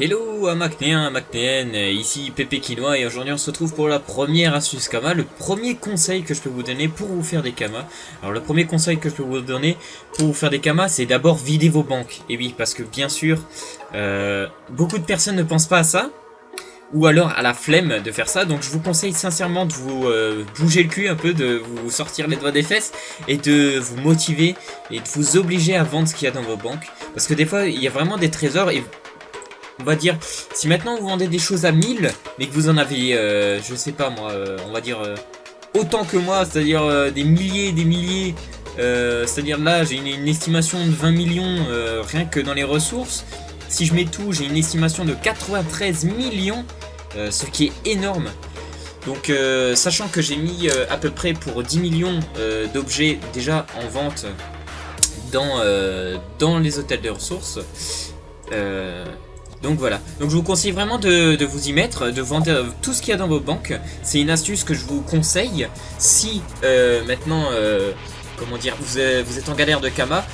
Hello Amacnéen, Amacnéenne, ici Pépé Quinoa et aujourd'hui on se retrouve pour la première astuce Kama, le premier conseil que je peux vous donner pour vous faire des Kamas. Alors le premier conseil que je peux vous donner pour vous faire des Kamas, c'est d'abord vider vos banques. Et oui, parce que bien sûr, beaucoup de personnes ne pensent pas à ça, ou alors à la flemme de faire ça, donc je vous conseille sincèrement de vous bouger le cul un peu, de vous sortir les doigts des fesses et de vous motiver et de vous obliger à vendre ce qu'il y a dans vos banques. Parce que des fois, il y a vraiment des trésors et on va dire, si maintenant vous vendez des choses à 1000, mais que vous en avez, je sais pas moi, on va dire autant que moi, c'est-à-dire des milliers et des milliers, c'est-à-dire là j'ai une estimation de 20 millions rien que dans les ressources. Si je mets tout, j'ai une estimation de 93 millions, ce qui est énorme. Donc sachant que j'ai mis à peu près pour 10 millions d'objets déjà en vente dans les hôtels de ressources, donc voilà, donc je vous conseille vraiment de vous y mettre, de vendre tout ce qu'il y a dans vos banques. C'est une astuce que je vous conseille si maintenant, comment dire, vous êtes en galère de Kama.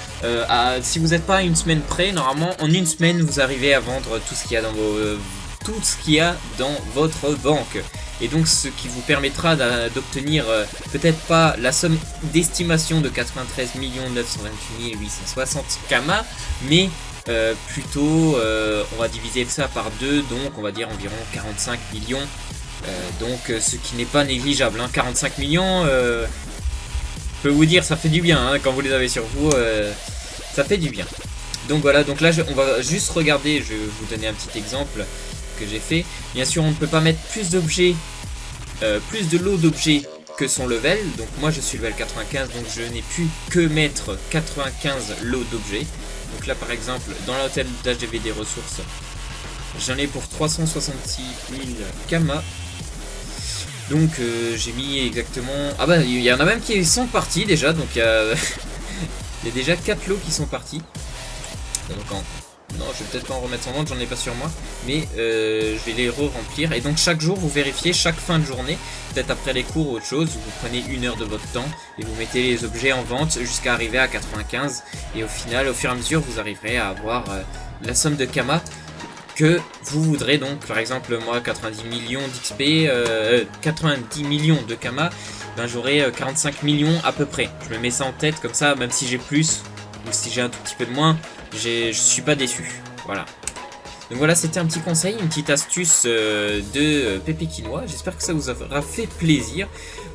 Si vous n'êtes pas à une semaine près, normalement en une semaine vous arrivez à vendre tout ce qu'il y a dans votre banque. Et donc ce qui vous permettra d'obtenir peut-être pas la somme d'estimation de 93 928 860 Kama, mais plutôt on va diviser ça par 2, donc on va dire environ 45 millions, ce qui n'est pas négligeable, hein. 45 millions, je peux vous dire, ça fait du bien, hein, quand vous les avez sur vous, ça fait du bien. Donc voilà, donc là on va juste regarder, je vais vous donner un petit exemple que j'ai fait. Bien sûr on ne peut pas mettre plus d'objets, plus de lots d'objets que son level, donc moi je suis level 95, donc je n'ai pu que mettre 95 lots d'objets. Donc là par exemple dans l'hôtel d'HDV des ressources, j'en ai pour 366 000 Kama. Donc j'ai mis exactement... Ah bah il y en a même qui sont partis déjà, donc il y a déjà 4 lots qui sont partis. Donc non, je vais peut-être pas en remettre en vente, j'en ai pas sur moi, mais je vais les re-remplir. Et donc chaque jour vous vérifiez, chaque fin de journée, peut-être après les cours ou autre chose, vous prenez 1 heure de votre temps et vous mettez les objets en vente jusqu'à arriver à 95. Et au final, au fur et à mesure, vous arriverez à avoir la somme de Kama que vous voudrez. Donc par exemple moi 90 millions d'XP, 90 millions de Kama, ben j'aurai 45 millions à peu près. Je me mets ça en tête comme ça, même si j'ai plus ou si j'ai un tout petit peu de moins, je suis pas déçu. Voilà. Donc voilà, c'était un petit conseil, une petite astuce de Pépé Quinoa. J'espère que ça vous aura fait plaisir.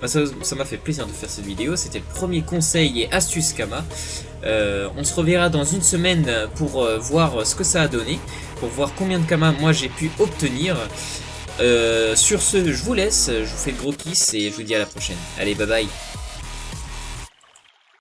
Enfin, ça m'a fait plaisir de faire cette vidéo. C'était le premier conseil et astuce Kama. On se reverra dans une semaine pour voir ce que ça a donné, pour voir combien de Kama moi j'ai pu obtenir. Sur ce, je vous laisse, je vous fais de gros kiss et je vous dis à la prochaine. Allez, bye bye.